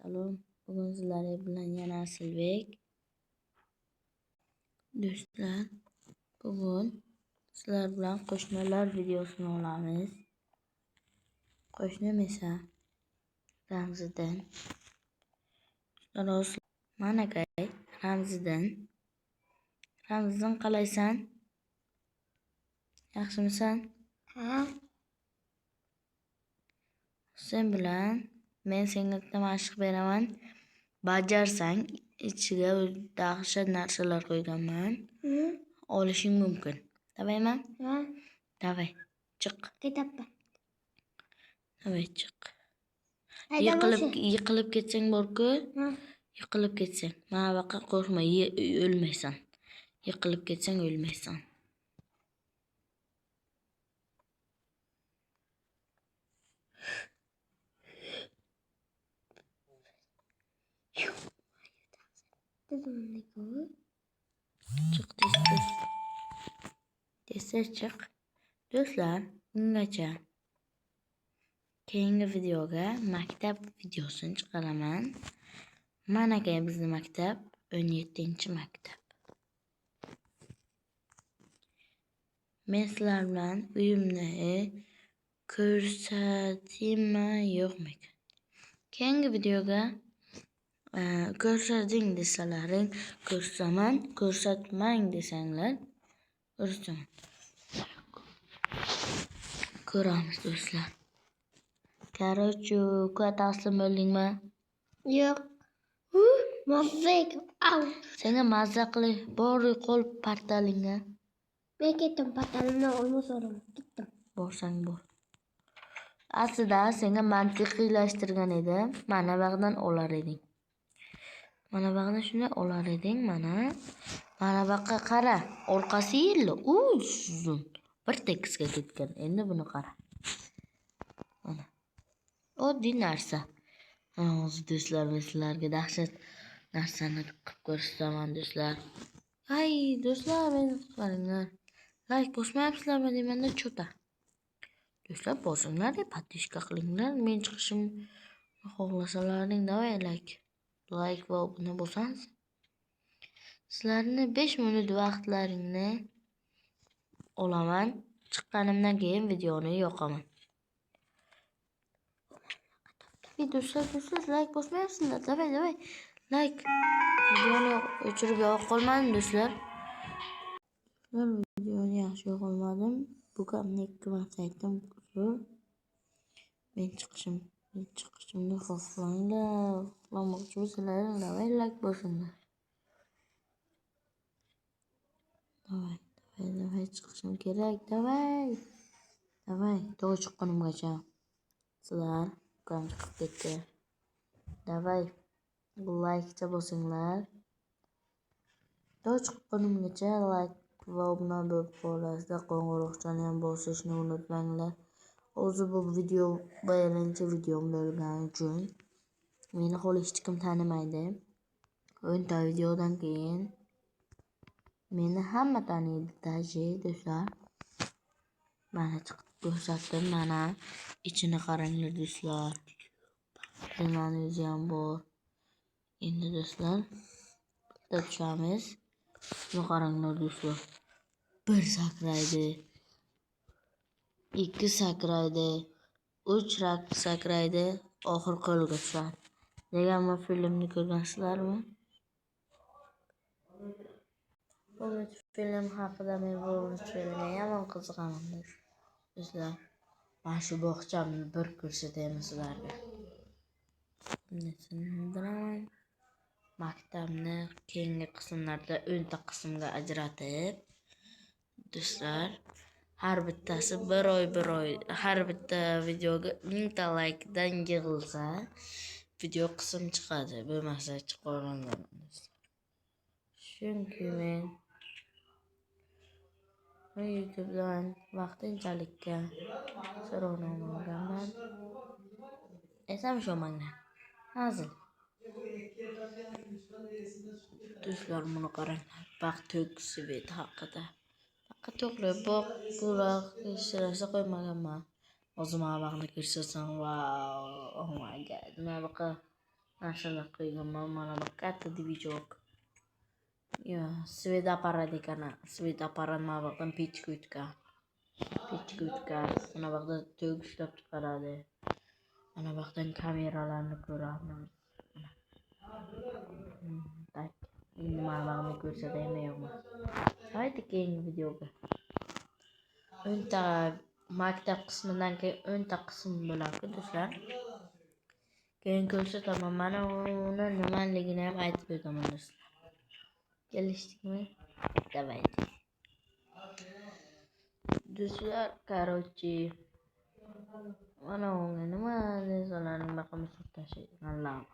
Salom. Bugun sizlar bilan yana Asilbek. Do'stlar, bugun sizlar bilan qo'shnilar videosini olamiz. Qo'shnim esa Ramziddin. Manakay Ramziddin. Ramziddin, qalaysan? Yaxshimisan? Ha. Sen bilan men senga bitta mashq beraman. Bajarsang, ichiga dahshat narsalar qo'yganman. Olishing mumkin. Davaymi? Ha. Davay, chiq. Ketaman. Davay, chiq. Haydamasa. Yiqilib ketsang bor-ku. Ha. Yiqilib ketsang, mana bu yoqqa qo'rqma, o'lmaysan. Yiqilib ketsang o'lmaysan. Chiq tez chiq. Do'stlar, ungacha keyingi videoga maktab videosini chiqaraman. Manaka bizning maktab 17-maktab. Men sizlar bilan uyimni ko'rsataymi yo'qmi? Keyingi videoga ko'rsating desalaring ko'rsaman, ko'rsatmang desanglar ko'rsaman. Ko'ramiz do'stlar. Короче, taslim bo'ldingmi? Yo'q. Mazza. Au. Senga mazza qilib bor qo'l portalingga. Men ketdim, portalimni olmasam ketdim. Borsang bor. Aslida senga mantiqiylashtirgan edim. Mana bu yerdan olar eding. Mana bu yerdan shunday olar eding, mana. Mana bu yoqqa qara. Orqasi yelli, uzun. Bir tekisga ketgan. Endi buni qara. Mana. Oddiy narsa. Hozir do'stlar, sizlarga dahshat narsani qilib ko'rsataman do'stlar. Ay, do'stlar, meni qaringlar. Like bosmayapsizlarmi demanda cho'ta. Do'stlar, bosinglar, podpishka qilinglar. Men chiqishim xohlasalaring davay like va obuna bo'lsangiz. Sizlarni 5 minut vaqtlaringni olaman. Chiqqanimdan keyin videoni yoqaman. Do'stlar, like bosmayapsizlar. Davay. Like. Videoni o'chirib yo'q qolmadim do'stlar. Videoni yaxshi yo'qolmadim. Bukamni 2 marta aytdim. Men chiqishimni xohlanglar. Xohlamoqchi bo'lsanglar, davay like bosinglar. Davay chiqishim kerak. Davay. To chiqqanimgacha. Sizlar ukam chiqib ketdi. Davay like bosinglar. To chiqqanimgacha like va obuna bo'lib qolasizlar. Qo'ng'iroqchani ham bosishni unutmanglar. Hozir bu video birinchi videom bo'lgani uchun meni hech kim tanimaydi. 10 ta videodan keyin meni hamma taniydi taji do'stlar. Mana chiqib ko'rsatdim, mana ichini qaranglar do'stlar. Limoniz ham bor. Endi do'stlar, bitta tushamiz. Buni qaranglar do'stlar. 1 sakraydi. 2 sakraydi. 3 sakraydi. Oxir qo'lga tushadi. Degan filmni ko'rgansizlarmi? Bu film haqida men bu filmga yomon qiziqaman do'stlar. Mana shu bog'chamni bir ko'rsataymi sizlarga. Maktabni keyingi qismlarda 10 ta qismga ajratib do'stlar, har bittasi bir oy har bitta videoga 1000 ta likedan yig'ilsa video qism chiqadi. Bo'lmasa chiqavermayman do'stlar. Chunki men YouTube'dan vaqtinchalikka so'rovnoma olganman. Esam sho'manglar. Hazil. Do'stlar, buni qaranglar. Baktuk svet haqida. To'g'ri, buroq ishtirasa qo'ymaganman. Hozir mana buni ko'rsatsam, wow, oh my god. Mana bu Narsalar qo'yganman. Mana bu katta dvijok. Yo, svet apparat ekan. Svet apparat mana bu yoqdan pechka o'tgan. Mana bu yoqda to'k ishlab chiqaradi. Mana bu yoqdan kameralarni ko'ramiz. Tak. Endi mana buni ko'rsataymi yo'qmi? Haydi keyingi videoga. 10 ta maktab qismidan keyin 10 ta qism bo'ladi do'stlar. Keyin ko'rsataman. Mana uni nimaligini ham aytib o'taman do'stlar. Kelishdikmi? Давайте. Do'stlar, короче, mana unga nima desalarning maqomi tashlaydigan lava.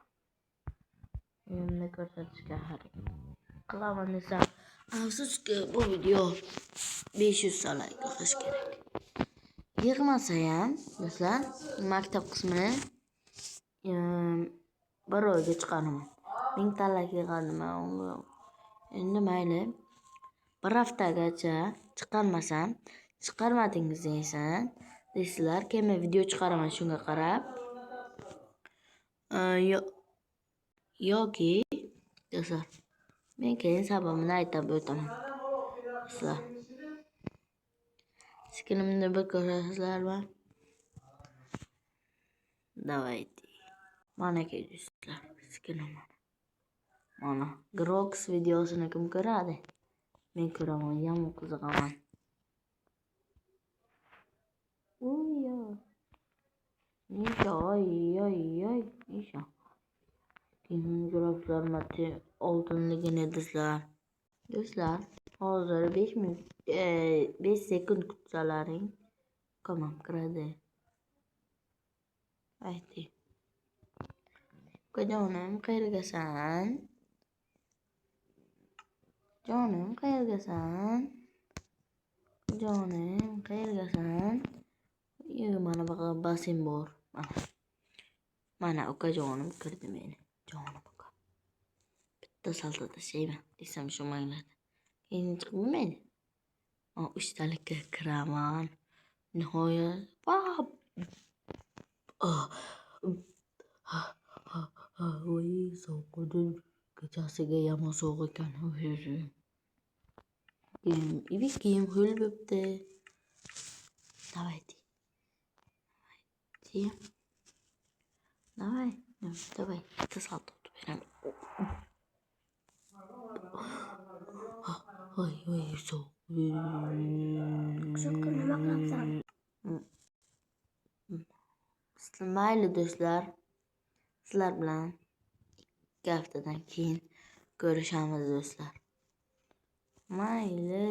Endi ko'rsatishga harakat qilaman desam, afsuski bu video 500 ta like olish kerak. Yig'masa ham do'stlar, maktab qismini bir oyga chiqaraman. 1000 ta like yig'adim unga. Endi mayli. Bir haftagacha chiqarmasam, chiqarmadingiz deysizlar, keyin video chiqaraman shunga qarab. Yoki do'stlar, men keyin sababini aytib o'taman. Do'stlar, skinimni bir ko'rasizlarmi? Давайте. Mana ke do'stlar, skinim. Mana Grox videosini kim ko'radi? Men ko'raman, yomon qiziqaman. Uyo. Nisha, oy. Nisha. Keyin Groxlar mate oltinligini do'stlar. Do'stlar, hozir 5 minut 5 sekund kutsalaring tamam kiradi. Ayting. Jonim qayergasan? Jonim qayergasan? Mana bu basen bor. Mana ukajonim kirdi meni. Jonim uka. Bitta salto tashlayman desam shu mangladi. Keyin chiqib bo'lmaydi. 3 talikka kiraman. Nihoyat. Voy, sovuqdi. Kechasiga yomon sovuq ekan. Kiyim hul bo'pti. Давайте. Давай. Bitta salto beraman. Voy, sovuq. Mayli do'stlar. Sizlar bilan 2 haftadan keyin ko'rishamiz do'stlar. Mayli.